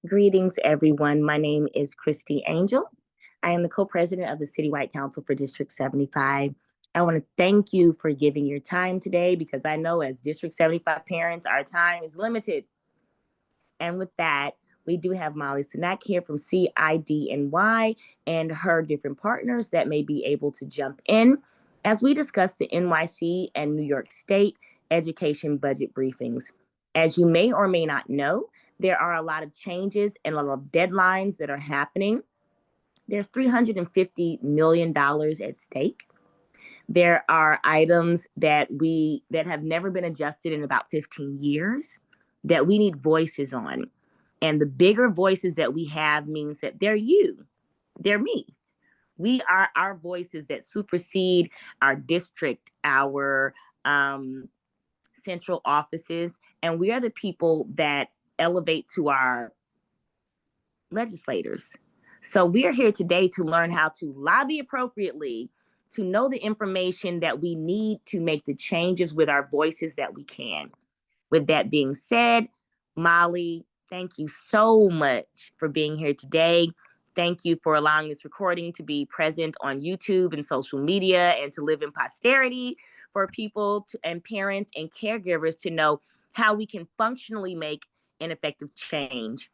Greetings, everyone. My name is Christy Angel. I am the co-president of the Citywide Council for District 75. I want to thank you for giving your time today because I know as District 75 parents, our time is limited. And with that, we do have Molly Sinak here from CIDNY and her different partners that may be able to jump in as we discuss the NYC and New York State education budget briefings. As you may or may not know, there are a lot of changes and a lot of deadlines that are happening. There's $350 million at stake. There are items that have never been adjusted in about 15 years that we need voices on. And the bigger voices that we have means that they're you, they're me. We are our voices that supersede our district, our central offices, and we are the people that elevate to our legislators. So we are here today to learn how to lobby appropriately, to know the information that we need to make the changes with our voices that we can. With that being said, Molly, thank you so much for being here today. Thank you for allowing this recording to be present on YouTube and social media and to live in posterity for people and parents and caregivers to know how we can functionally make an effective change.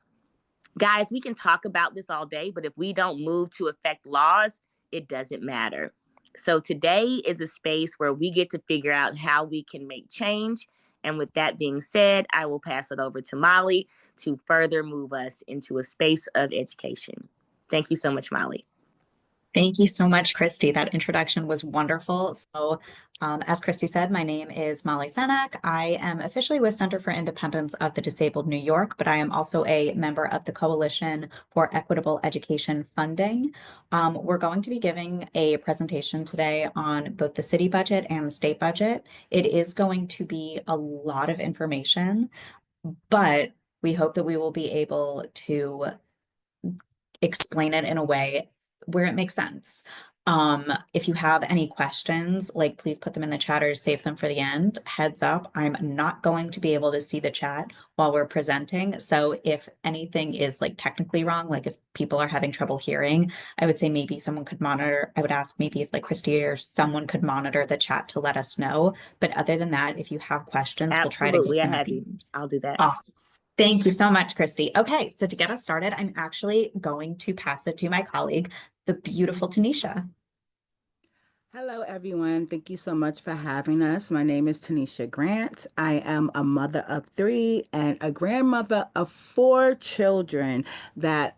Guys, we can talk about this all day, but if we don't move to affect laws, it doesn't matter. So today is a space where we get to figure out how we can make change. And with that being said, I will pass it over to Molly to further move us into a space of education. Thank you so much, Molly. Thank you so much, Christy. That introduction was wonderful. So, as Christy said, my name is Molly Senak. I am officially with Center for Independence of the Disabled New York, but I am also a member of the Coalition for Equitable Education Funding. We're going to be giving a presentation today on both the city budget and the state budget. It is going to be a lot of information, but we hope that we will be able to explain it in a way where it makes sense. If you have any questions, like please put them in the chat or save them for the end. Heads up, I'm not going to be able to see the chat while we're presenting. So if anything is like technically wrong, like if people are having trouble hearing, I would say maybe someone could monitor. I would ask maybe if like Christy or someone could monitor the chat to let us know. But other than that, if you have questions, Absolutely, we'll try to get them. I have you. I'll do that. Awesome. Thank you so much, Christy. Okay, so to get us started, I'm actually going to pass it to my colleague, the beautiful Tanisha. Hello, everyone. Thank you so much for having us. My name is Tanisha Grant. I am a mother of 3 and a grandmother of 4 children that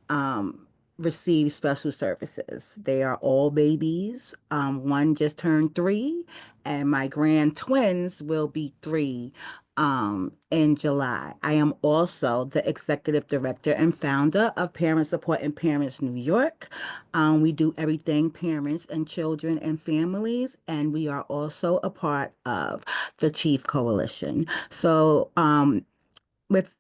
receive special services. They are all babies. One just turned 3, and my grand twins will be 3 in July. I am also the executive director and founder of Parent Support and Parents New York. We do everything parents and children and families, and we are also a part of the Chief Coalition. So with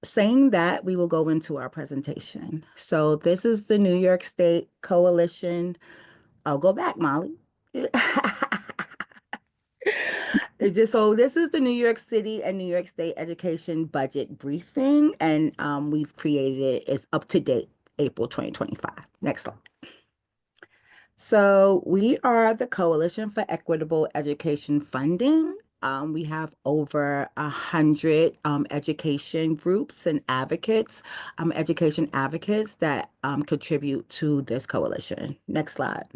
saying that, we will go into our presentation. So this is the New York State Coalition. I'll go back, Molly. So this is the New York City and New York State education budget briefing, and we've created it. It's up to date, April 2025. Next slide. So we are the Coalition for Equitable Education Funding. We have over 100 education groups and advocates, education advocates that contribute to this coalition. Next slide.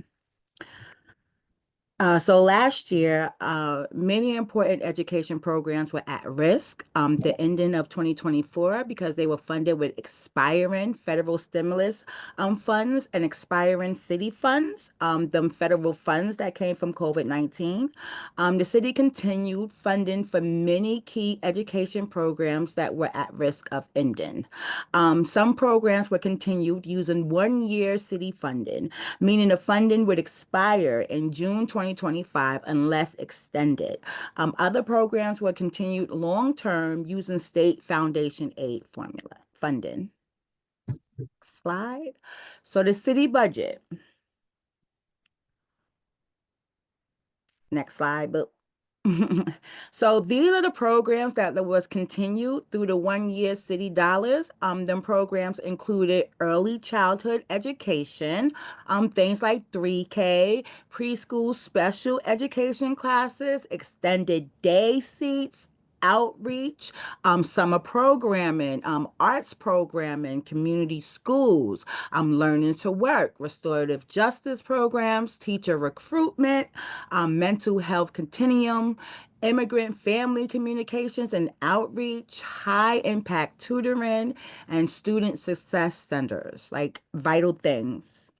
So last year, many important education programs were at risk. The ending of 2024 because they were funded with expiring federal stimulus funds and expiring city funds, the federal funds that came from COVID-19. The city continued funding for many key education programs that were at risk of ending. Some programs were continued using 1-year city funding, meaning the funding would expire in June 2025 unless extended. Other programs were continued long-term using state foundation aid formula funding. Slide. So the city budget. Next slide. But So these are the programs that was continued through the 1 year city dollars. Them programs included early childhood education, things like 3K, preschool special education classes, extended day seats, outreach, summer programming, arts programming, community schools, learning to work, restorative justice programs, teacher recruitment, mental health continuum, immigrant family communications and outreach, high impact tutoring, and student success centers, like vital things.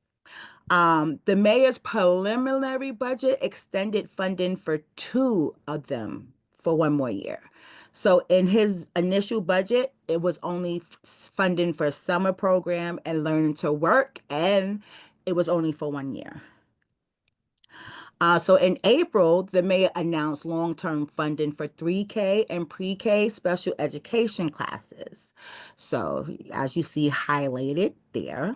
The mayor's preliminary budget extended funding for two of them for 1 more year. So in his initial budget, it was only funding for summer program and learning to work, and it was only for 1 year. So in April, the mayor announced long-term funding for 3K and pre-K special education classes. So as you see highlighted there,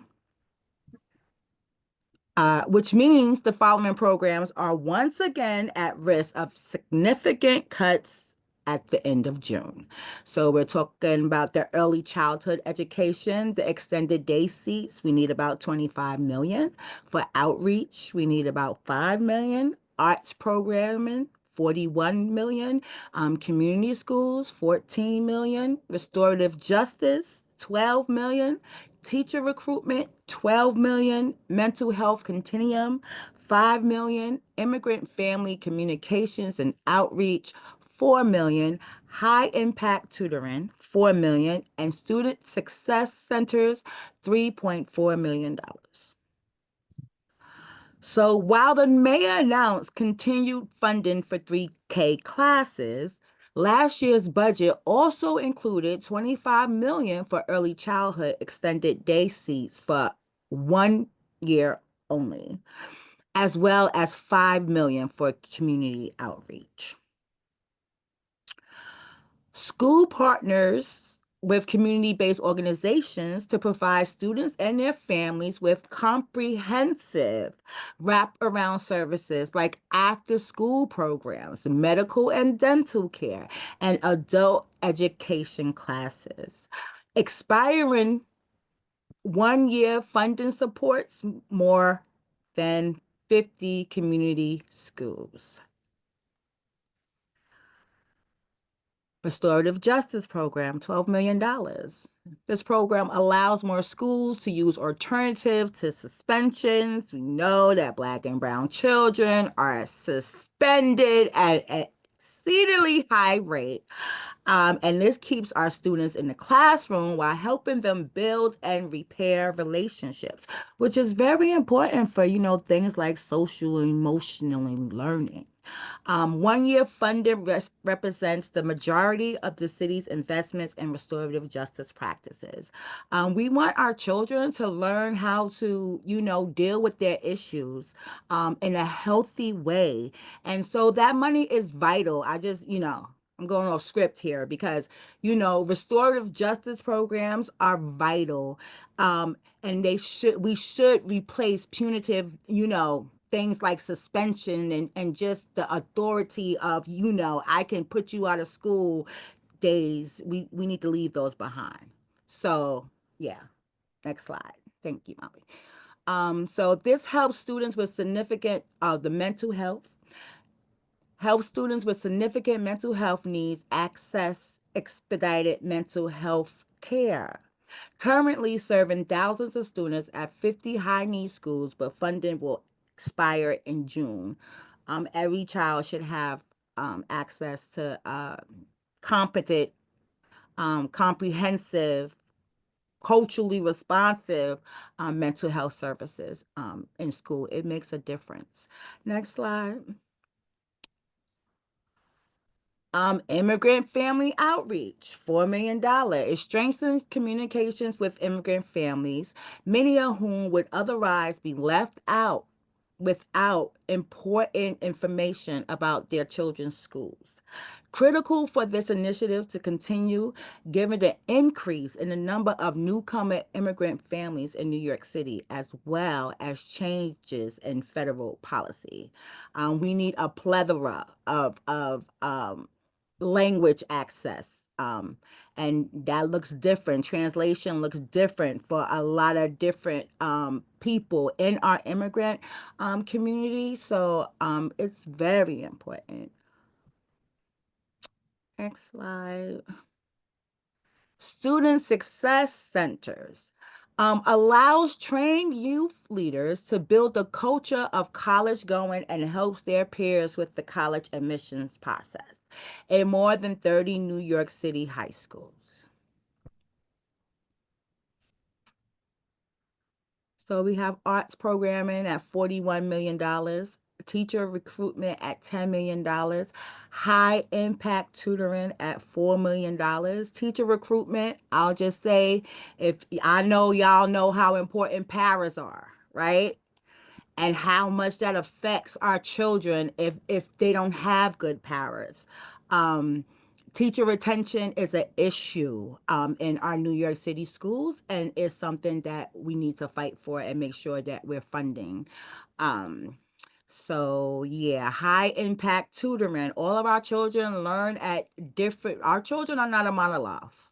which means the following programs are once again at risk of significant cuts at the end of June. So we're talking about the early childhood education, the extended day seats. We need about 25 million. For outreach, we need about 5 million. Arts programming, 41 million. Community schools, 14 million. Restorative justice, 12 million. Teacher recruitment, 12 million. Mental health continuum, 5 million. Immigrant family communications and outreach, 4 million. High impact tutoring, 4 million. And student success centers, $3.4 million. So while the mayor announced continued funding for 3K classes, last year's budget also included 25 million for early childhood extended day seats for 1 year only, as well as 5 million for community outreach. School partners with community-based organizations to provide students and their families with comprehensive wraparound services like after-school programs, medical and dental care, and adult education classes. Expiring 1 year funding supports more than 50 community schools. Restorative Justice Program, $12 million. This program allows more schools to use alternatives to suspensions. We know that Black and brown children are suspended at an exceedingly high rate. And this keeps our students in the classroom while helping them build and repair relationships, which is very important for, things like social and emotional learning. 1 year funding represents the majority of the city's investments in restorative justice practices. We want our children to learn how to, deal with their issues in a healthy way. And so that money is vital. I'm going off script here because, restorative justice programs are vital. And we should replace punitive, things like suspension and just the authority of, I can put you out of school days. We need to leave those behind. So yeah, next slide. Thank you, Molly. So this helps students with students with significant mental health needs access expedited mental health care. Currently serving thousands of students at 50 high-need schools, but funding will expire in June. Every child should have access to competent, comprehensive, culturally responsive mental health services in school. It makes a difference. Next slide. Immigrant family outreach, $4 million. It strengthens communications with immigrant families, many of whom would otherwise be left out without important information about their children's schools. Critical for this initiative to continue, given the increase in the number of newcomer immigrant families in New York City, as well as changes in federal policy. We need a plethora of language access. And that looks different. Translation looks different for a lot of different people in our immigrant community. So it's very important. Next slide. Student Success Centers allows trained youth leaders to build a culture of college going and helps their peers with the college admissions process in more than 30 New York City high schools. So we have arts programming at $41 million, teacher recruitment at $10 million, high impact tutoring at $4 million. Teacher recruitment, I'll just say, if I know y'all know how important paras are, right? And how much that affects our children if they don't have good paras. Teacher retention is an issue in our New York City schools, and it's something that we need to fight for and make sure that we're funding. So yeah, high impact tutoring. All of our children learn at different, our children are not a monolith.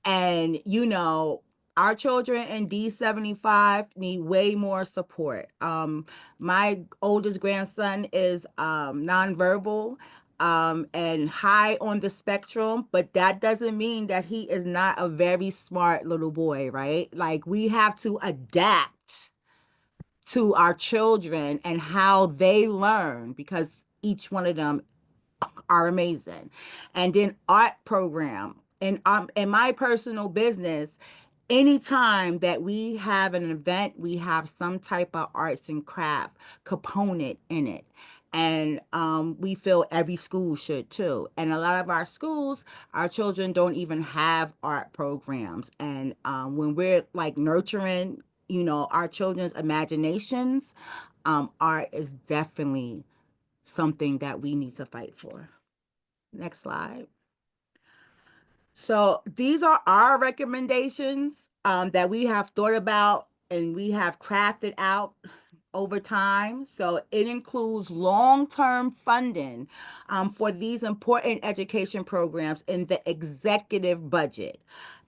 And, you know, our children in D75 need way more support. My oldest grandson is nonverbal and high on the spectrum, but that doesn't mean that he is not a very smart little boy, right? Like, we have to adapt to our children and how they learn because each one of them are amazing. And then art program. And in my personal business, anytime that we have an event, we have some type of arts and craft component in it. And we feel every school should too. And a lot of our schools, our children don't even have art programs. And when we're like nurturing, you know, our children's imaginations, art is definitely something that we need to fight for. Next slide. So these are our recommendations that we have thought about and we have crafted out over time. So it includes long-term funding for these important education programs in the executive budget.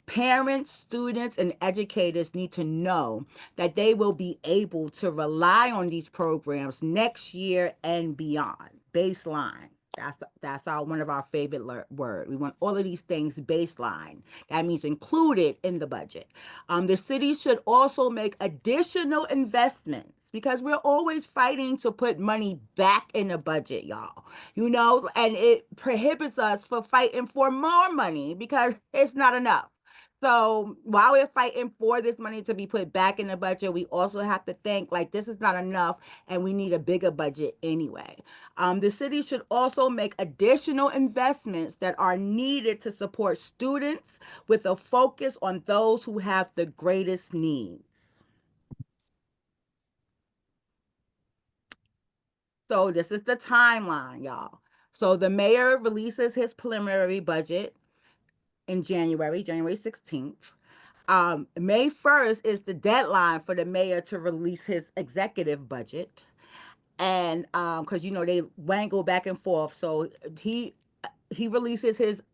Parents, students, and educators need to know that they will be able to rely on these programs next year and beyond. Baseline. That's one of our favorite word. We want all of these things baseline. That means included in the budget. The city should also make additional investments because we're always fighting to put money back in the budget, y'all. You know, and it prohibits us from fighting for more money because it's not enough. So while we're fighting for this money to be put back in the budget, we also have to think like this is not enough and we need a bigger budget anyway. The city should also make additional investments that are needed to support students with a focus on those who have the greatest needs. So this is the timeline, y'all. So the mayor releases his preliminary budget in January 16th. May 1st is the deadline for the mayor to release his executive budget. And because you know they wangle back and forth, so he releases his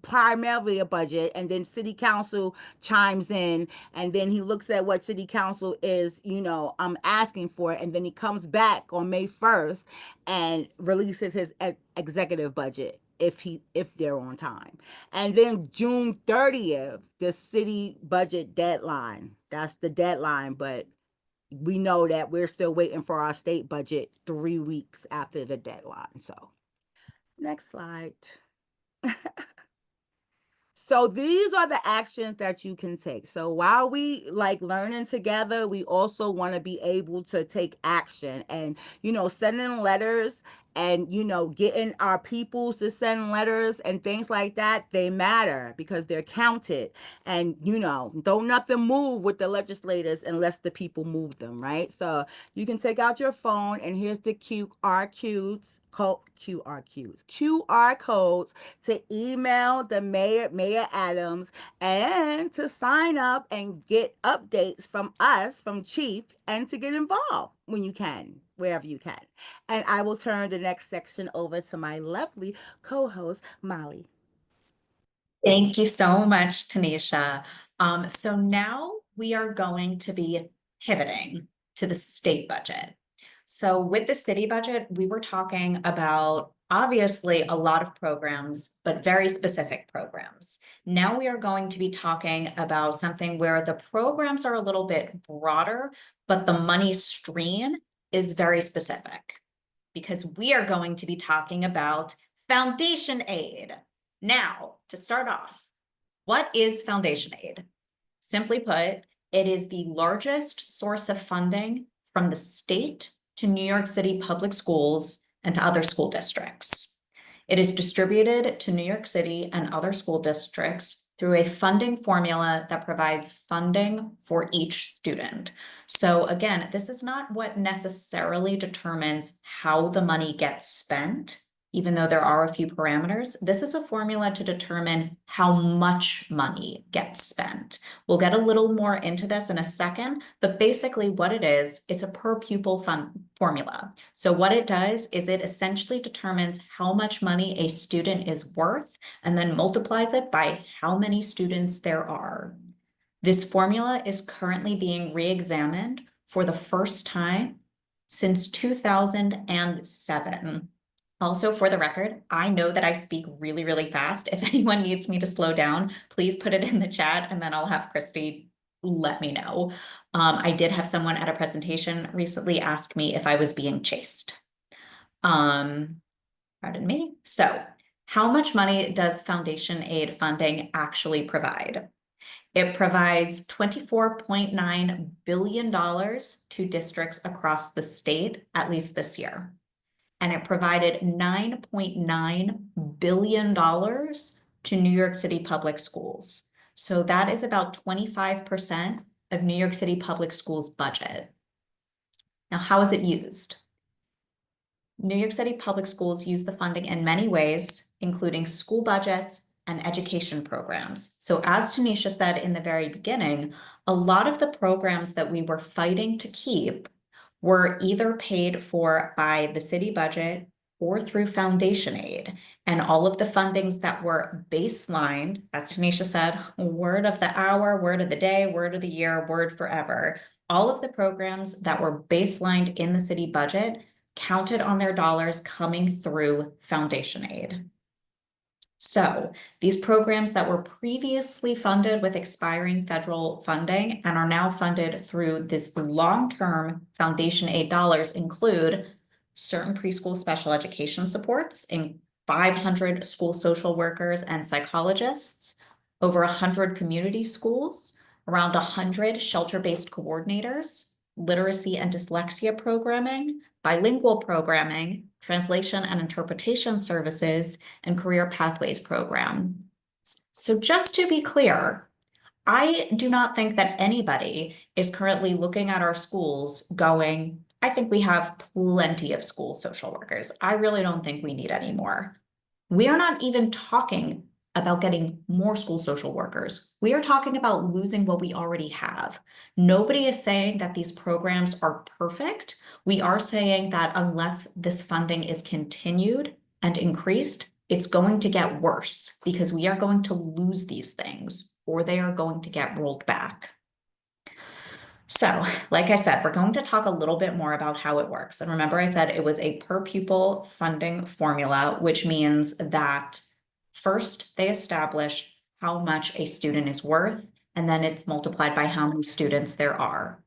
primarily a budget, and then city council chimes in, and then he looks at what city council is, you know, asking for, and then he comes back on May 1st and releases his executive budget if they're on time. And then June 30th, the city budget deadline. That's the deadline, but we know that we're still waiting for our state budget 3 weeks after the deadline. So next slide. So these are the actions that you can take. So while we like learning together, we also want to be able to take action and, you know, sending letters and getting our peoples to send letters and things like that, they matter because they're counted. And don't nothing move with the legislators unless the people move them, right? So you can take out your phone, and here's the QR codes to email the Mayor Adams, and to sign up and get updates from us, from Chief, and to get involved when you can, wherever you can. And I will turn the next section over to my lovely co-host, Molly. Thank you so much, Tanisha. So now we are going to be pivoting to the state budget. So with the city budget, we were talking about obviously a lot of programs, but very specific programs. Now we are going to be talking about something where the programs are a little bit broader, but the money stream is very specific, because we are going to be talking about foundation aid. Now, to start off, what is foundation aid? Simply put, it is the largest source of funding from the state to New York City public schools and to other school districts. It is distributed to New York City and other school districts through a funding formula that provides funding for each student. So again, this is not what necessarily determines how the money gets spent, even though there are a few parameters. This is a formula to determine how much money gets spent. We'll get a little more into this in a second, but basically what it is, it's a per pupil fund formula. So what it does is it essentially determines how much money a student is worth and then multiplies it by how many students there are. This formula is currently being re-examined for the first time since 2007. Also, for the record, I know that I speak really, really fast. If anyone needs me to slow down, please put it in the chat, and then I'll have Christy let me know. I did have someone at a presentation recently ask me if I was being chased. Pardon me. So, how much money does foundation aid funding actually provide? It provides $24.9 billion to districts across the state, at least this year. And it provided $9.9 billion to New York City public schools. So that is about 25% of New York City public schools' budget. Now, how is it used? New York City public schools use the funding in many ways, including school budgets and education programs. So as Tanisha said in the very beginning, a lot of the programs that we were fighting to keep were either paid for by the city budget or through foundation aid. And all of the fundings that were baselined, as Tanisha said, word of the hour, word of the day, word of the year, word forever, all of the programs that were baselined in the city budget counted on their dollars coming through foundation aid. So these programs that were previously funded with expiring federal funding and are now funded through this long-term foundation aid dollars include certain preschool special education supports, in 500 school social workers and psychologists, over 100 community schools, around 100 shelter-based coordinators, literacy and dyslexia programming, bilingual programming, translation and interpretation services, and career pathways program. So just to be clear, I do not think that anybody is currently looking at our schools going, I think we have plenty of school social workers. I really don't think we need any more. We are not even talking about getting more school social workers. We are talking about losing what we already have. Nobody is saying that these programs are perfect. We are saying that unless this funding is continued and increased, it's going to get worse because we are going to lose these things or they are going to get rolled back. So, like I said, we're going to talk a little bit more about how it works. And remember, I said it was a per pupil funding formula, which means that first they establish how much a student is worth, and then it's multiplied by how many students there are.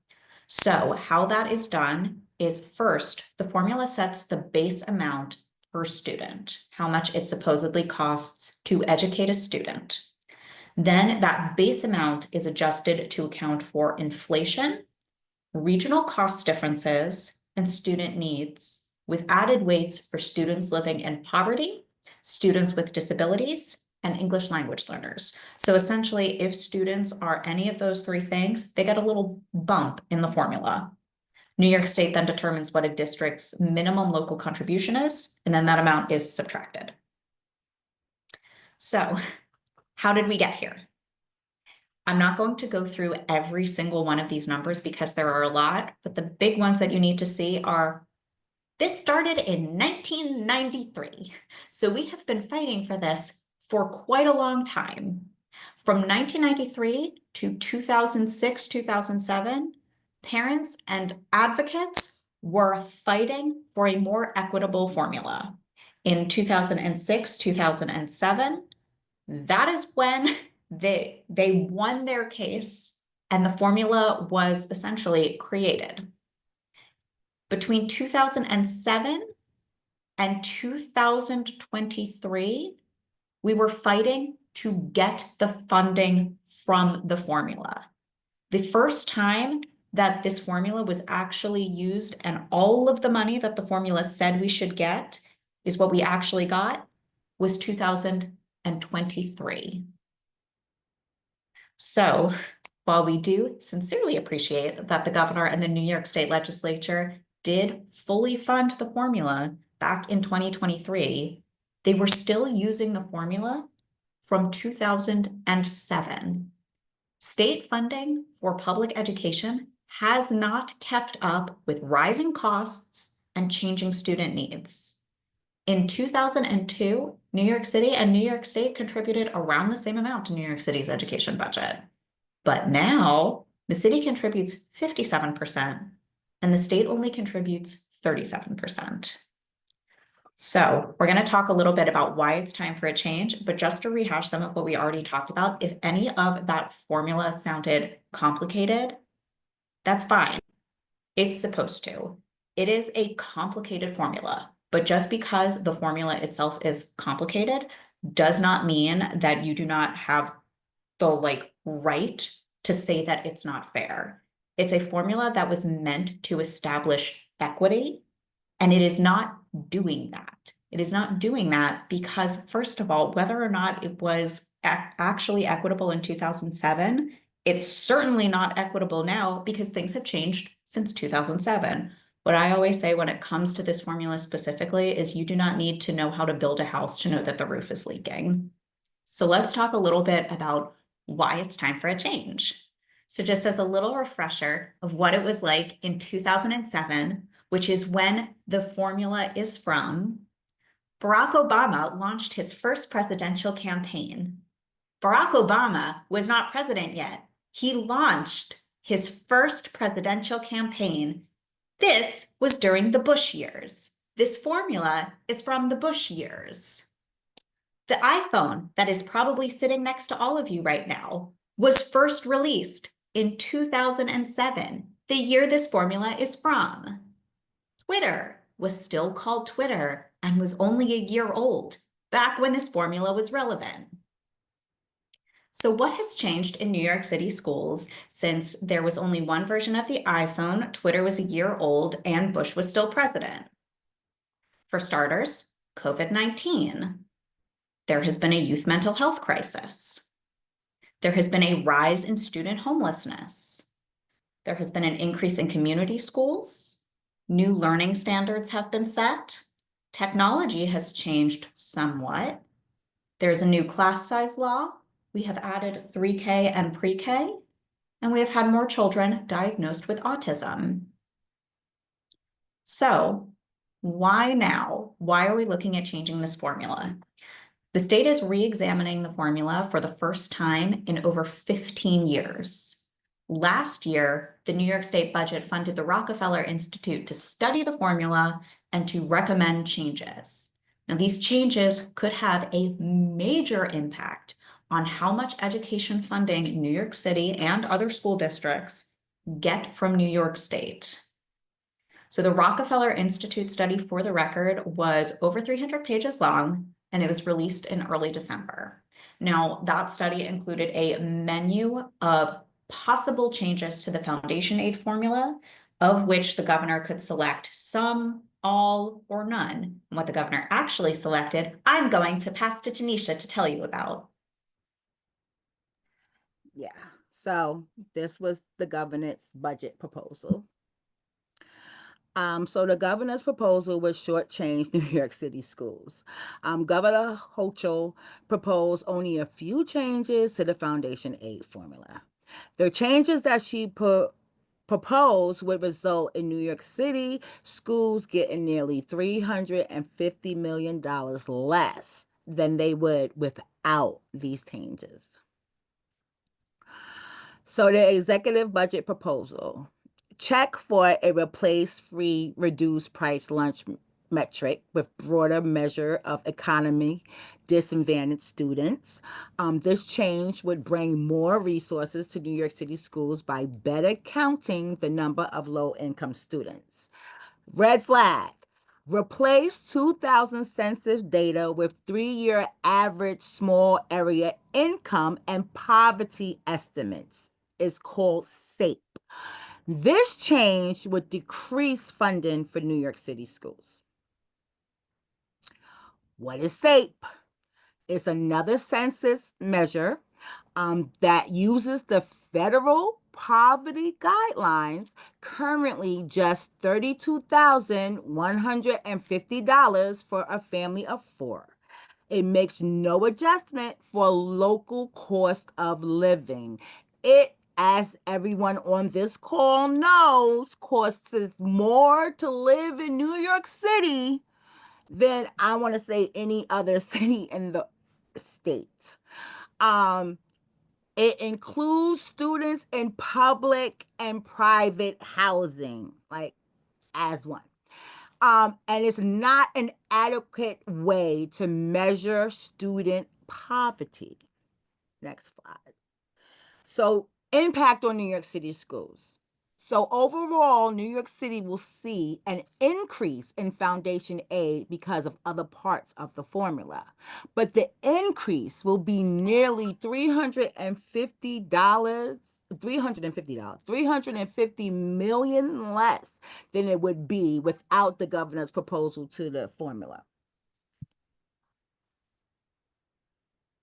So how that is done is first, the formula sets the base amount per student, how much it supposedly costs to educate a student. Then that base amount is adjusted to account for inflation, regional cost differences, and student needs. with added weights for students living in poverty, students with disabilities, and English language learners. So essentially, if students are any of those three things, they get a little bump in the formula. New York State then determines what a district's minimum local contribution is, and then that amount is subtracted. So how did we get here? I'm not going to go through every single one of these numbers because there are a lot, but the big ones that you need to see are, this started in 1993. So we have been fighting for this for quite a long time. From 1993 to 2006, 2007, parents and advocates were fighting for a more equitable formula. In 2006, 2007, that is when they won their case and the formula was essentially created. Between 2007 and 2023, we were fighting to get the funding from the formula. The first time that this formula was actually used and all of the money that the formula said we should get is what we actually got was 2023. So while we do sincerely appreciate that the governor and the New York State legislature did fully fund the formula back in 2023, they were still using the formula from 2007. State funding for public education has not kept up with rising costs and changing student needs. In 2002, New York City and New York State contributed around the same amount to New York City's education budget. But now the city contributes 57% and the state only contributes 37%. So we're going to talk a little bit about why it's time for a change, but just to rehash some of what we already talked about, if any of that formula sounded complicated, that's fine. It's supposed to. It is a complicated formula, but just because the formula itself is complicated does not mean that you do not have the right to say that it's not fair. It's a formula that was meant to establish equity, and it is not doing that. It is not doing that because, first of all, whether or not it was actually equitable in 2007, it's certainly not equitable now because things have changed since 2007. What I always say when it comes to this formula specifically is you do not need to know how to build a house to know that the roof is leaking. So let's talk a little bit about why it's time for a change. So just as a little refresher of what it was like in 2007, which is when the formula is from, Barack Obama launched his first presidential campaign. Barack Obama was not president yet. He launched his first presidential campaign. This was during the Bush years. This formula is from the Bush years. The iPhone that is probably sitting next to all of you right now was first released in 2007, the year this formula is from. Twitter was still called Twitter and was only a year old, back when this formula was relevant. So what has changed in New York City schools since there was only one version of the iPhone, Twitter was a year old, and Bush was still president? For starters, COVID-19. There has been a youth mental health crisis. There has been a rise in student homelessness. There has been an increase in community schools. New learning standards have been set. Technology has changed somewhat. There's a new class size law. We have added 3K and pre-K, and we have had more children diagnosed with autism. So why now? Why are we looking at changing this formula? The state is re-examining the formula for the first time in over 15 years. Last year, the New York State budget funded the Rockefeller Institute to study the formula and to recommend changes. Now, these changes could have a major impact on how much education funding New York City and other school districts get from New York State. So the Rockefeller Institute study, for the record, was over 300 pages long, and it was released in early December. Now, that study included a menu of possible changes to the foundation aid formula, of which the governor could select some, all, or none. And what the governor actually selected, I'm going to pass to Tanisha to tell you about. Yeah. So this was the governor's budget proposal. So the governor's proposal would shortchange New York City schools. Governor Hochul proposed only a few changes to the foundation aid formula. The changes that she proposed would result in New York City schools getting nearly $350 million less than they would without these changes. So the executive budget proposal, check for a replace free reduced price lunch metric with broader measure of economy disadvantaged students. This change would bring more resources to New York City schools by better counting the number of low-income students. Red flag. Replace 2000 census data with 3-year average small area income and poverty estimates. It's called SAPE. This change would decrease funding for New York City schools. What is SAPE? It's another census measure that uses the federal poverty guidelines, currently just $32,150 for a family of 4. It makes no adjustment for local cost of living. It, as everyone on this call knows, costs more to live in New York City than I want to say any other city in the state. It includes students in public and private housing, like as one. And it's not an adequate way to measure student poverty. Next slide. So, impact on New York City schools. So, overall, New York City will see an increase in foundation aid because of other parts of the formula. But the increase will be nearly $350, $350 million less than it would be without the governor's proposal to the formula.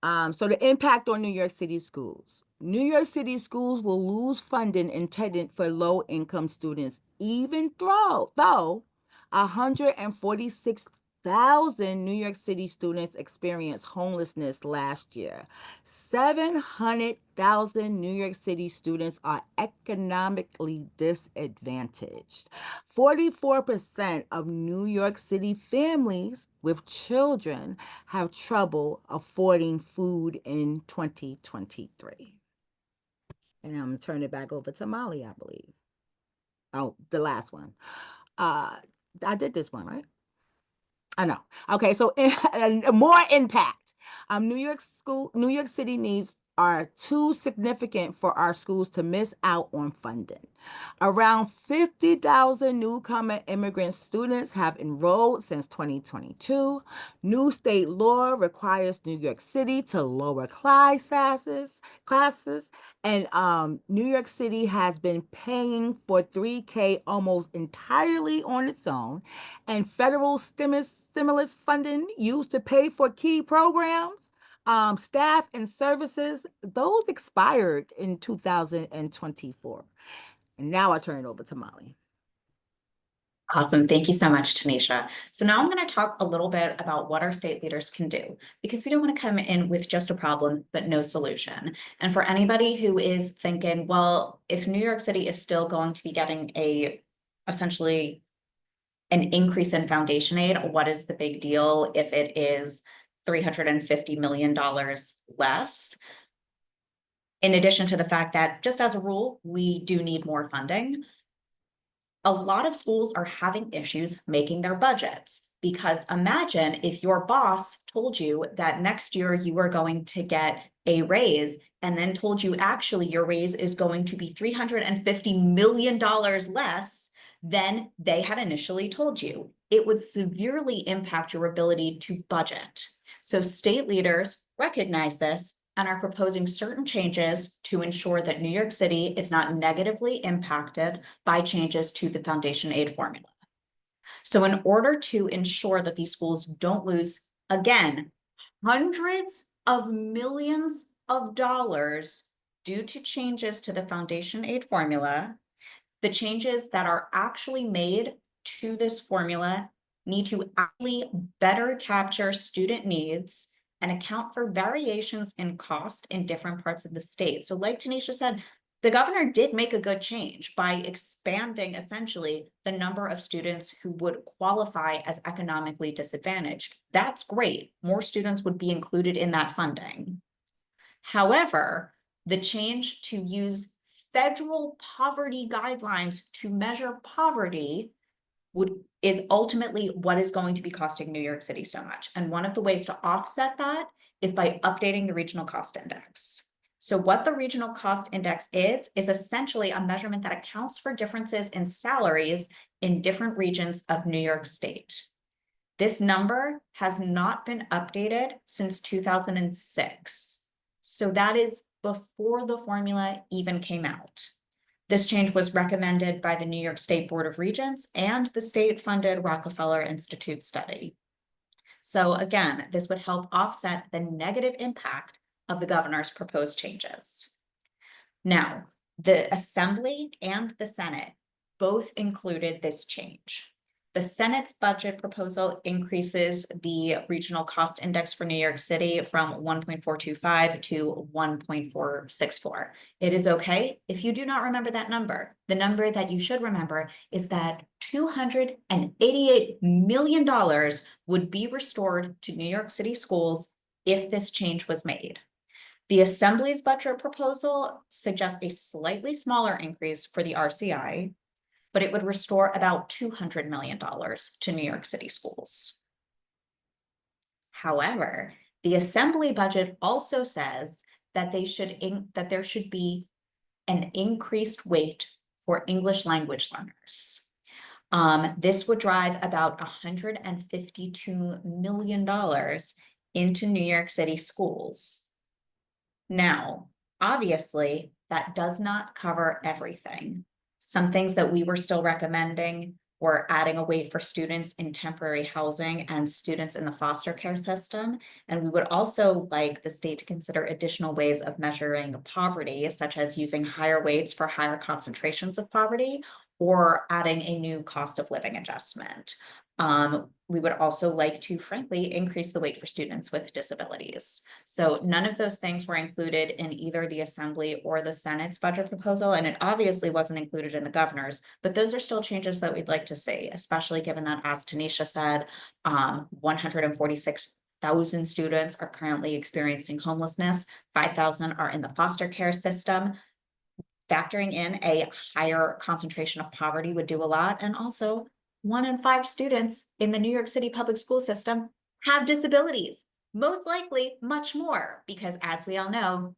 So the impact on New York City schools. New York City schools will lose funding intended for low-income students, even though 146,000 New York City students experienced homelessness last year. 700,000 New York City students are economically disadvantaged. 44% of New York City families with children have trouble affording food in 2023. And I'm going to turn it back over to Molly, I believe. Oh, the last one. I did this one, right? I know. Okay, so more impact. New York City needs are too significant for our schools to miss out on funding. Around 50,000 newcomer immigrant students have enrolled since 2022. New state law requires New York City to lower classes, and New York City has been paying for 3K almost entirely on its own, and federal stimulus funding used to pay for key programs, staff and services, those expired in 2024. And now I turn it over to Molly. Awesome. Thank you so much, Tanisha. So now I'm going to talk a little bit about what our state leaders can do, because we don't want to come in with just a problem, but no solution. And for anybody who is thinking, well, if New York City is still going to be getting essentially an increase in foundation aid, what is the big deal if it is $350 million less? In addition to the fact that, just as a rule, we do need more funding. A lot of schools are having issues making their budgets, because imagine if your boss told you that next year you are going to get a raise and then told you actually your raise is going to be $350 million less than they had initially told you. It would severely impact your ability to budget. So state leaders recognize this and are proposing certain changes to ensure that New York City is not negatively impacted by changes to the foundation aid formula. So in order to ensure that these schools don't lose, again, hundreds of millions of dollars due to changes to the foundation aid formula, the changes that are actually made to this formula need to actually better capture student needs and account for variations in cost in different parts of the state. So like Tanisha said, the governor did make a good change by expanding essentially the number of students who would qualify as economically disadvantaged. That's great. More students would be included in that funding. However, the change to use federal poverty guidelines to measure poverty is ultimately what is going to be costing New York City so much. And one of the ways to offset that is by updating the regional cost index. So what the regional cost index is essentially a measurement that accounts for differences in salaries in different regions of New York State. This number has not been updated since 2006. So that is before the formula even came out. This change was recommended by the New York State Board of Regents and the state-funded Rockefeller Institute study. So again, this would help offset the negative impact of the governor's proposed changes. Now, the Assembly and the Senate both included this change. The Senate's budget proposal increases the regional cost index for New York City from 1.425 to 1.464. It is okay if you do not remember that number. The number that you should remember is that $288 million would be restored to New York City schools if this change was made. The Assembly's budget proposal suggests a slightly smaller increase for the RCI, but it would restore about $200 million to New York City schools. However, the Assembly budget also says that there should be an increased weight for English language learners. This would drive about $152 million into New York City schools. Now, obviously, that does not cover everything. Some things that we were still recommending were adding a weight for students in temporary housing and students in the foster care system. And we would also like the state to consider additional ways of measuring poverty, such as using higher weights for higher concentrations of poverty, or adding a new cost of living adjustment. We would also like to, frankly, increase the weight for students with disabilities. So none of those things were included in either the Assembly or the Senate's budget proposal, and it obviously wasn't included in the governor's, but those are still changes that we'd like to see, especially given that, as Tanisha said, 146,000 students are currently experiencing homelessness, 5,000 are in the foster care system. Factoring in a higher concentration of poverty would do a lot, and also 1 in 5 students in the New York City public school system have disabilities, most likely much more, because as we all know,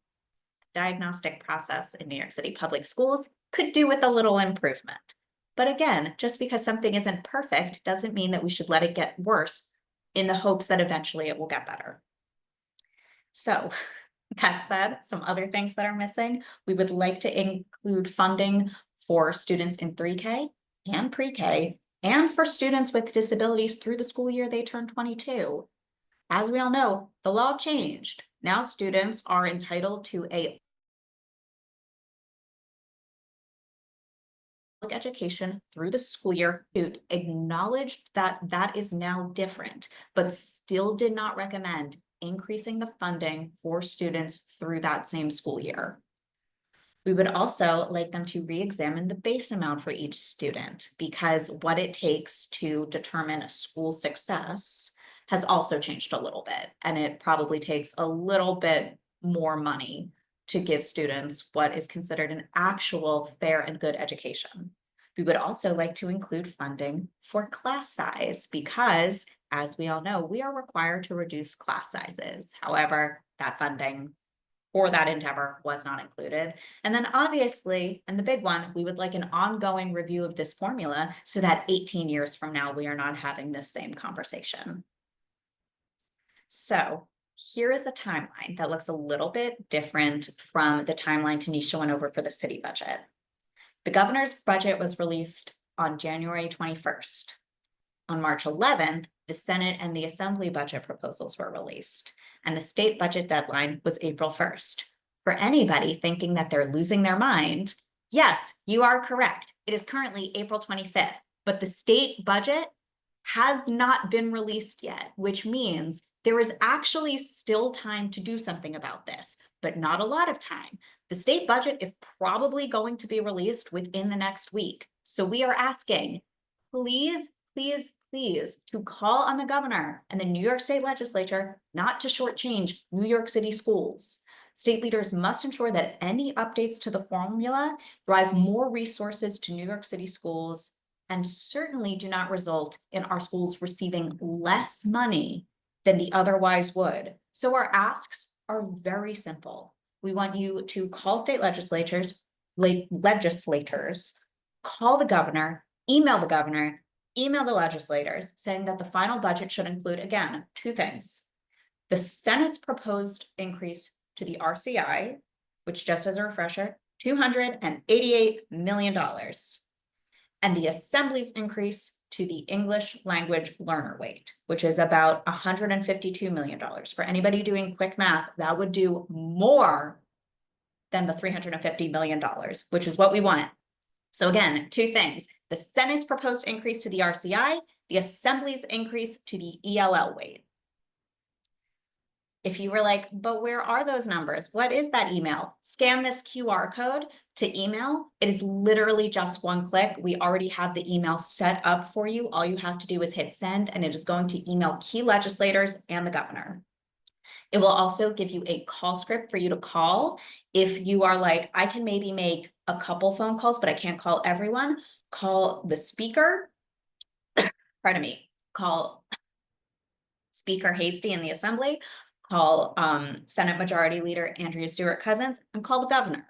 the diagnostic process in New York City public schools could do with a little improvement. But again, just because something isn't perfect doesn't mean that we should let it get worse in the hopes that eventually it will get better. So that said, some other things that are missing, we would like to include funding for students in 3K and pre-K, and for students with disabilities through the school year they turn 22. As we all know, the law changed. Now students are entitled to a public education through the school year. It acknowledged that that is now different, but still did not recommend increasing the funding for students through that same school year. We would also like them to re-examine the base amount for each student, because what it takes to determine school success has also changed a little bit, and it probably takes a little bit more money to give students what is considered an actual fair and good education. We would also like to include funding for class size, because as we all know, we are required to reduce class sizes. However, that funding for that endeavor was not included. And then obviously, and the big one, we would like an ongoing review of this formula so that 18 years from now, we are not having this same conversation. So here is a timeline that looks a little bit different from the timeline Tanisha went over for the city budget. The governor's budget was released on January 21st. On March 11th, the Senate and the Assembly budget proposals were released, and the state budget deadline was April 1st. For anybody thinking that they're losing their mind, yes, you are correct. It is currently April 25th, but the state budget has not been released yet, which means there is actually still time to do something about this, but not a lot of time. The state budget is probably going to be released within the next week. So we are asking, please, please, please, to call on the governor and the New York State Legislature not to shortchange New York City schools. State leaders must ensure that any updates to the formula drive more resources to New York City schools and certainly do not result in our schools receiving less money than they otherwise would. So our asks are very simple. We want you to call state legislators, call the governor, email the legislators, saying that the final budget should include, again, two things. The Senate's proposed increase to the RCI, which, just as a refresher, $288 million. And the Assembly's increase to the English language learner weight, which is about $152 million. For anybody doing quick math, that would do more than the $350 million, which is what we want. So again, two things: the Senate's proposed increase to the RCI, the Assembly's increase to the ELL weight. If you were like, but where are those numbers? What is that email? Scan this QR code to email. It is literally just one click. We already have the email set up for you. All you have to do is hit send, and it is going to email key legislators and the governor. It will also give you a call script for you to call. If you are like, I can maybe make a couple phone calls, but I can't call everyone, call the speaker. Pardon me, call Speaker Hasty in the Assembly, call Senate Majority Leader Andrea Stewart-Cousins, and call the governor.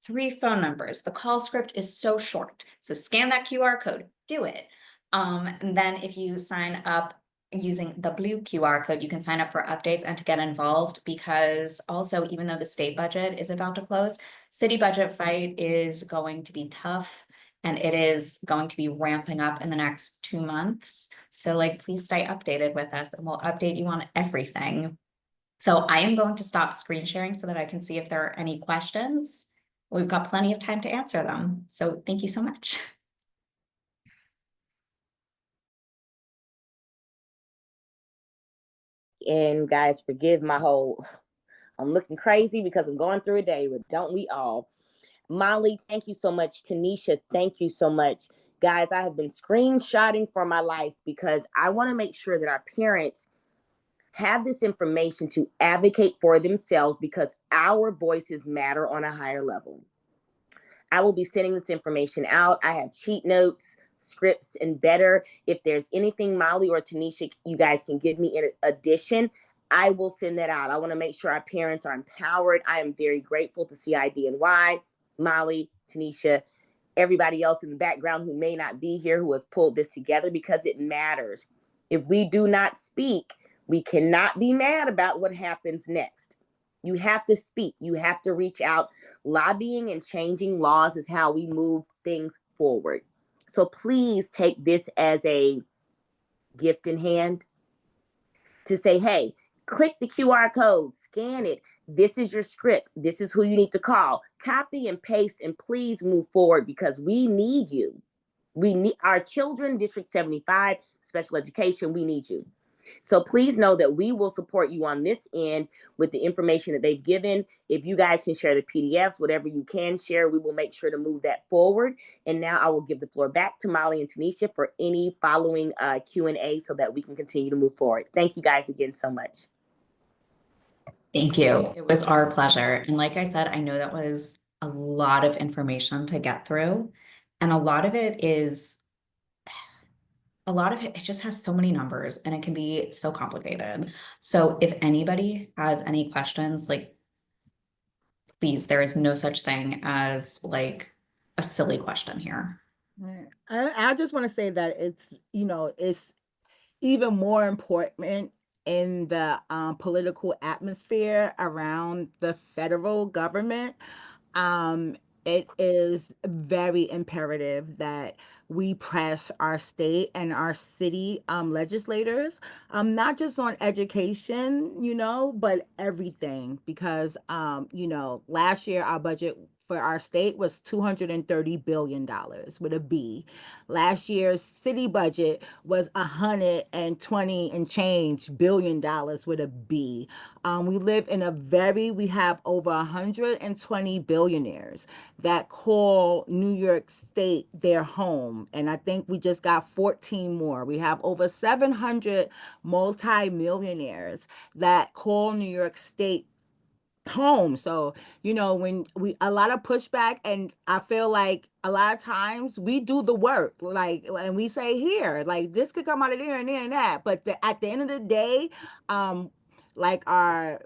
3 phone numbers. The call script is so short. So scan that QR code, do it. And then if you sign up using the blue QR code, you can sign up for updates and to get involved, because also, even though the state budget is about to close, city budget fight is going to be tough, and it is going to be ramping up in the next 2 months. So like, please stay updated with us, and we'll update you on everything. So I am going to stop screen sharing so that I can see if there are any questions. We've got plenty of time to answer them. So thank you so much. And guys, forgive my I'm looking crazy because I'm going through a day, but don't we all? Molly, thank you so much. Tanisha, thank you so much. Guys, I have been screenshotting for my life because I want to make sure that our parents have this information to advocate for themselves, because our voices matter on a higher level. I will be sending this information out. I have cheat notes, scripts, and better. If there's anything Molly or Tanisha, you guys can give me in addition, I will send that out. I want to make sure our parents are empowered. I am very grateful to CIDNY, Molly, Tanisha, everybody else in the background who may not be here, who has pulled this together, because it matters. If we do not speak, we cannot be mad about what happens next. You have to speak. You have to reach out. Lobbying and changing laws is how we move things forward. So please take this as a gift in hand to say, hey, click the QR code, scan it. This is your script. This is who you need to call. Copy and paste, and please move forward, because we need you. We need our children, District 75, special education, we need you. So please know that we will support you on this end with the information that they've given. If you guys can share the PDFs, whatever you can share, we will make sure to move that forward. And now I will give the floor back to Molly and Tanisha for any following Q&A so that we can continue to move forward. Thank you guys again so much. Thank you. It was our pleasure. And like I said, I know that was a lot of information to get through. And a lot of it just has so many numbers, and it can be so complicated. So if anybody has any questions, like, please, there is no such thing as like a silly question here. I just want to say that it's even more important in the political atmosphere around the federal government, um, it is very imperative that we press our state and our city legislators, not just on education, but everything. Because, last year our budget for our state was $230 billion with a B. Last year's city budget was 120 and change $billion with a B. We have over 120 billionaires that call New York State their home. And I think we just got 14 more. We have over 700 multimillionaires that call New York State home. So, when a lot of pushback, and I feel like a lot of times we do the work, like, and we say here, like, this could come out of there and there and that. But at the end of the day, like our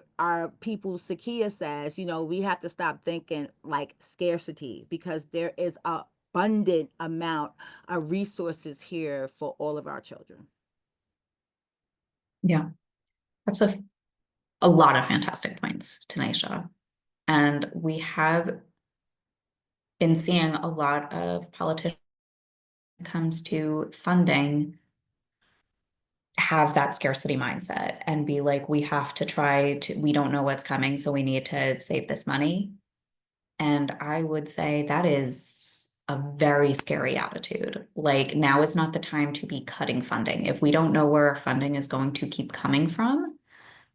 people Sakia says, we have to stop thinking like scarcity, because there is a abundant amount of resources here for all of our children. Yeah, that's a lot of fantastic points, Tanisha. And we have been seeing a lot of politicians when it comes to funding have that scarcity mindset and be like, we have to we don't know what's coming, so we need to save this money. And I would say that is a very scary attitude. Like, now is not the time to be cutting funding. If we don't know where our funding is going to keep coming from,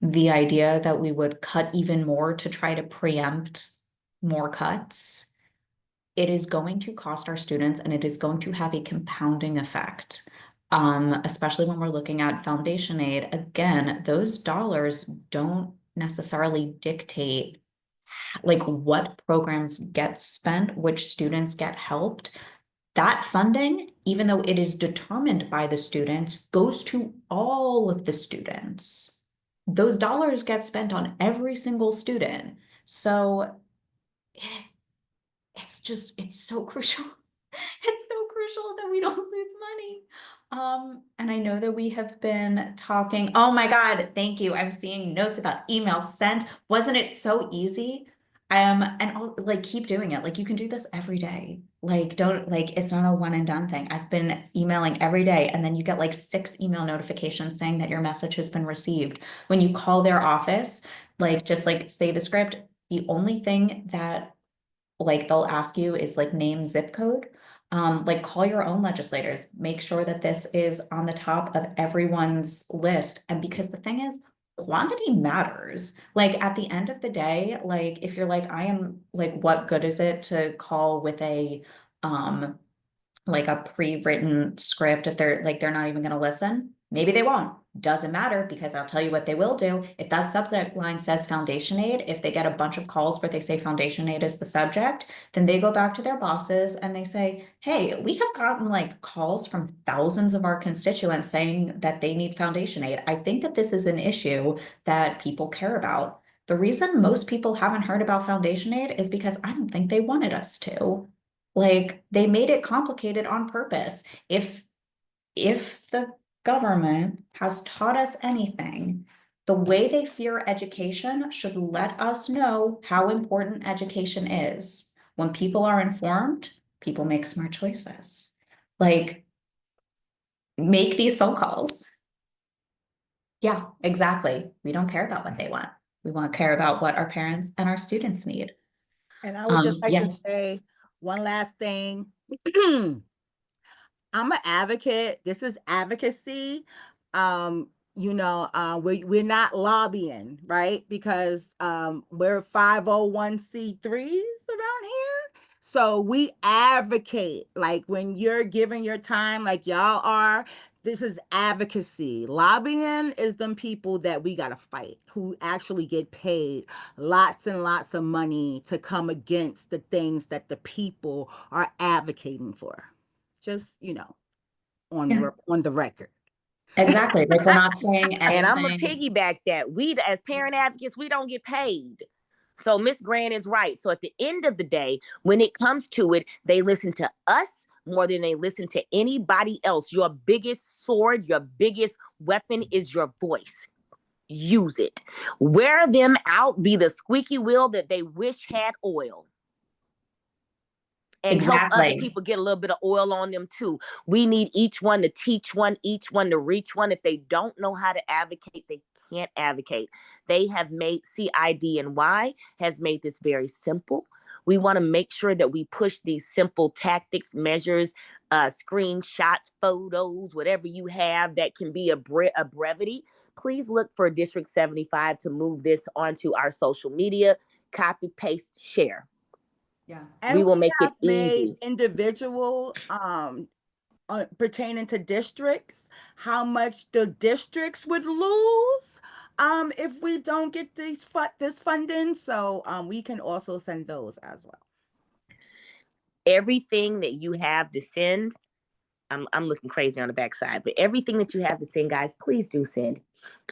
the idea that we would cut even more to try to preempt more cuts, it is going to cost our students, and it is going to have a compounding effect. Especially when we're looking at foundation aid. Again, those dollars don't necessarily dictate like what programs get spent, which students get helped. That funding, even though it is determined by the students, goes to all of the students. Those dollars get spent on every single student. So it's so crucial. It's so crucial that we don't lose money. And I know that we have been talking. Oh my God, thank you. I'm seeing notes about emails sent. Wasn't it so easy? And I'll like keep doing it. Like, you can do this every day. Like, don't like, it's not a one and done thing. I've been emailing every day, and then you get like 6 email notifications saying that your message has been received. When you call their office, like, just like say the script. The only thing that like they'll ask you is like name, zip code. Like, call your own legislators, make sure that this is on the top of everyone's list. And because the thing is, quantity matters. Like, at the end of the day, like, if you're like, I am like, what good is it to call with like a pre-written script if they're not even going to listen? Maybe they won't. Doesn't matter, because I'll tell you what they will do. If that subject line says foundation aid, if they get a bunch of calls where they say foundation aid is the subject, then they go back to their bosses and they say, hey, we have gotten like calls from thousands of our constituents saying that they need foundation aid. I think that this is an issue that people care about. The reason most people haven't heard about foundation aid is because I don't think they wanted us to. Like, they made it complicated on purpose. If the government has taught us anything, the way they fear education should let us know how important education is. When people are informed, people make smart choices. Like, make these phone calls. Yeah, exactly. We don't care about what they want. We want to care about what our parents and our students need. And I would just like to Yes. say one last thing. I'm an advocate. This is advocacy. We're not lobbying, right? Because we're 501c3s around here. So we advocate. Like, when you're giving your time, like y'all are, this is advocacy. Lobbying is them people that we gotta fight, who actually get paid lots and lots of money to come against the things that the people are advocating for. Just, Yeah, on the record. exactly. Like, we're not saying And I'm gonna anything. piggyback that. We, as parent advocates, we don't get paid. So Miss Grant is right. So at the end of the day, when it comes to it, they listen to us more than they listen to anybody else. Your biggest sword, your biggest weapon is your voice. use it. Wear them out, be the squeaky wheel that they wish had oil. And help other Exactly. people get a little bit of oil on them too. We need each one to teach one, each one to reach one. If they don't know how to advocate, they can't advocate. They have made CIDNY has made this very simple. We want to make sure that we push these simple tactics, measures, screenshots, photos, whatever you have that can be a brevity. Please look for District 75 to move this onto our social media, copy, paste, share. Yeah. We And will we make it have made easy. individual pertaining to districts, how much the districts would lose if we don't get this funding. So we can also send those as well. Everything that you have to send, I'm looking crazy on the backside, but everything that you have to send, guys, please do send.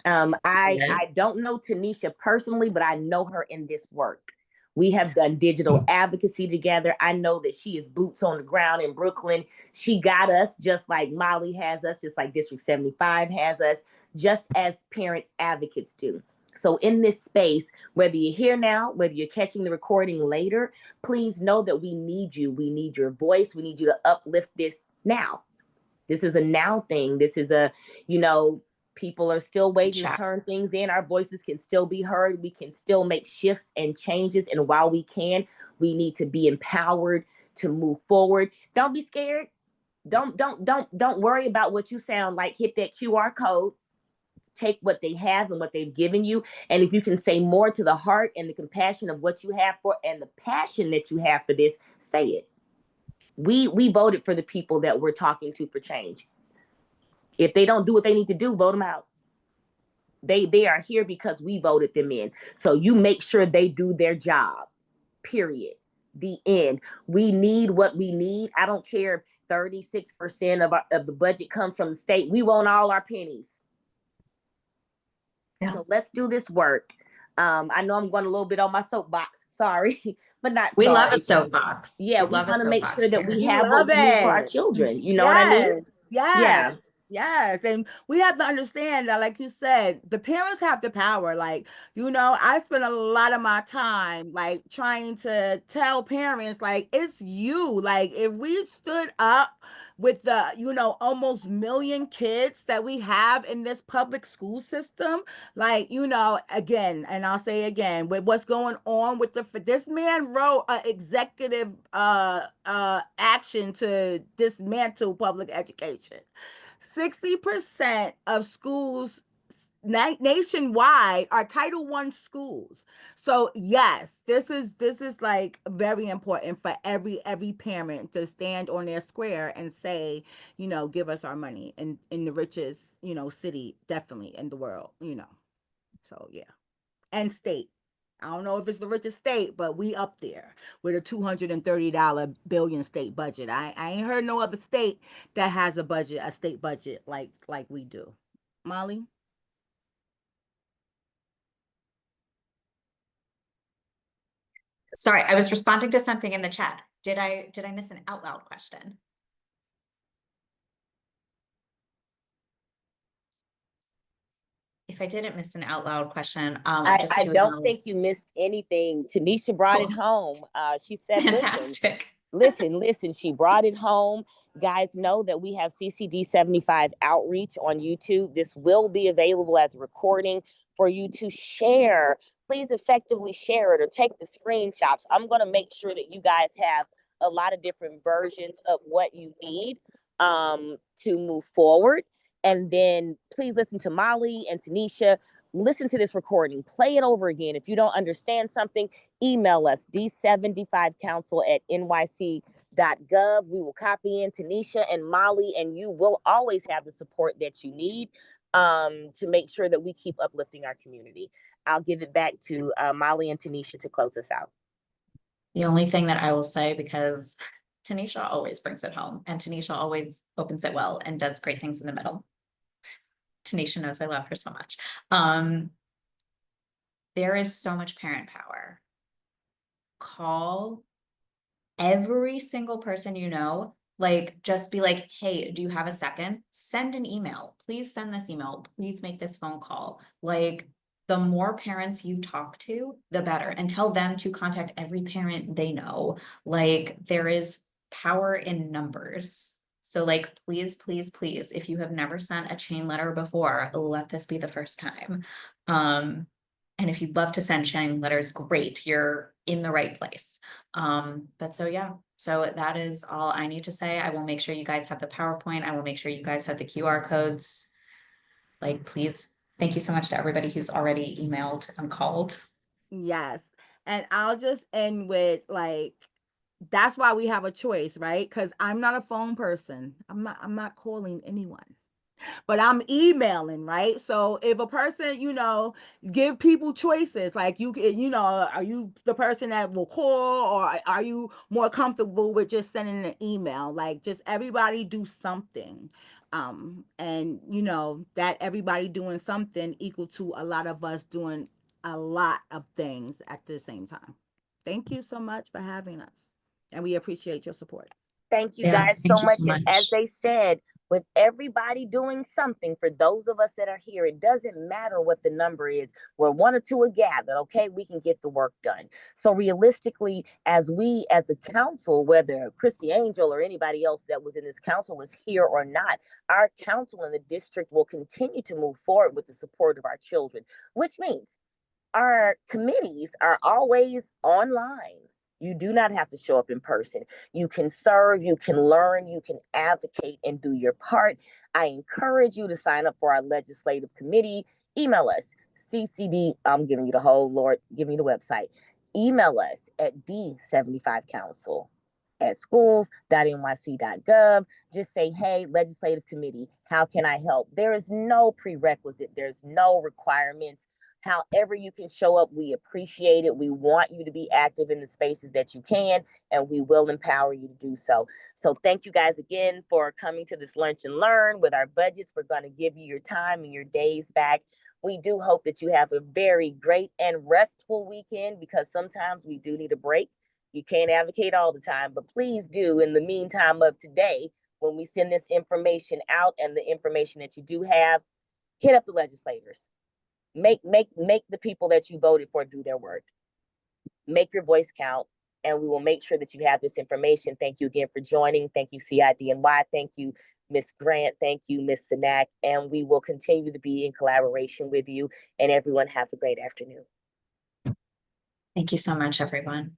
Yeah. I don't know Tanisha personally, but I know her in this work. We have done digital advocacy together. I know that she is boots on the ground in Brooklyn. She got us just like Molly has us, just like District 75 has us, just as parent advocates do. So in this space, whether you're here now, whether you're catching the recording later, please know that we need you. We need your voice. We need you to uplift this now. This is a now thing. This is a, you know, people are still waiting to Chat. turn things in. Our voices can still be heard. We can still make shifts and changes. And while we can, we need to be empowered to move forward. Don't be scared. Don't worry about what you sound like. Hit that QR code. Take what they have and what they've given you. And if you can say more to the heart and the compassion of what you have for and the passion that you have for this, say it. We voted for the people that we're talking to for change. If they don't do what they need to do, vote them out. They are here because we voted them in. So you make sure they do their job. Period. The end. We need what we need. I don't care if 36% of the budget comes from the state. We want all our pennies. Yeah. So let's do this work. I know I'm going a little bit on my soapbox. Sorry, but not We love a sorry. soapbox. Yeah, We we love a want to make sure soapbox that we here. We have what love we need for our it. children. You know what I mean? Yes, yes, Yeah. yes. And we have to understand that, like you said, the parents have the power. Like, I spend a lot of my time like trying to tell parents, like, it's you. Like, if we stood up with the, almost million kids that we have in this public school system, like, again, and I'll say again, with what's going on with this man wrote an executive action to dismantle public education. 60% of schools nationwide are Title I schools. So yes, this is like very important for every parent to stand on their square and say, give us our money in the richest, city definitely in the world, So yeah. And state. I don't know if it's the richest state, but we up there with a $230 billion state budget. I ain't heard no other state that has a state budget like we do. Molly? Sorry, I was responding to something in the chat. Did I miss an out loud question? If I didn't miss an out loud question, just I to don't acknowledge. think you missed anything. Tanisha brought it Oh, home. She said, listen, fantastic. listen. She brought it home. Guys, know that we have CCD75 outreach on YouTube. This will be available as a recording for you to share. Please effectively share it or take the screenshots. I'm going to make sure that you guys have a lot of different versions of what you need to move forward. And then please listen to Molly and Tanisha. Listen to this recording, play it over again. If you don't understand something, email us d75council@nyc.gov. We will copy in Tanisha and Molly, and you will always have the support that you need to make sure that we keep uplifting our community. I'll give it back to Molly and Tanisha to close us out. The only thing that I will say, because Tanisha always brings it home and Tanisha always opens it well and does great things in the middle. Tanisha knows I love her so much. There is so much parent power. Call every single person you know. Like, just be like, hey, do you have a second? Send an email. Please send this email. Please make this phone call. Like, the more parents you talk to, the better. And tell them to contact every parent they know. Like, there is power in numbers. So like, please, please, please, if you have never sent a chain letter before, let this be the first time. And if you'd love to send chain letters, great, you're in the right place. But so yeah, so that is all I need to say. I will make sure you guys have the PowerPoint. I will make sure you guys have the QR codes. Like, please, thank you so much to everybody who's already emailed and called. Yes. And I'll just end with like, that's why we have a choice, right? Because I'm not a phone person. I'm not calling anyone, but I'm emailing, right? So if a person, give people choices, like are you the person that will call, or are you more comfortable with just sending an email? Like, just everybody do something. And that everybody doing something equal to a lot of us doing a lot of things at the same time. Thank you so much for having us, and we appreciate your support. Thank you Yeah, guys so thank you much. so And as much. they said, with everybody doing something, for those of us that are here, it doesn't matter what the number is. Where one or two are gathered, okay, we can get the work done. So realistically, as we as a council, whether Christy Angel or anybody else that was in this council is here or not, our council in the district will continue to move forward with the support of our children, which means our committees are always online. You do not have to show up in person. You can serve, you can learn, you can advocate and do your part. I encourage you to sign up for our legislative committee. Email us, CCD, I'm giving you the whole, Lord, give me the website. Email us at D75council at schools.nyc.gov. Just say, hey, legislative committee, how can I help? There is no prerequisite, there's no requirements. However you can show up, we appreciate it. We want you to be active in the spaces that you can, and we will empower you to do so. So thank you guys again for coming to this lunch and learn. With our budgets, we're going to give you your time and your days back. We do hope that you have a very great and restful weekend, because sometimes we do need a break. You can't advocate all the time, but please do, in the meantime of today, when we send this information out and the information that you do have, hit up the legislators. Make the people that you voted for do their work. Make your voice count, and we will make sure that you have this information. Thank you again for joining. Thank you, CIDNY. Thank you, Miss Grant. Thank you, Miss Sanak. And we will continue to be in collaboration with you. And everyone, have a great afternoon. Thank you so much, everyone.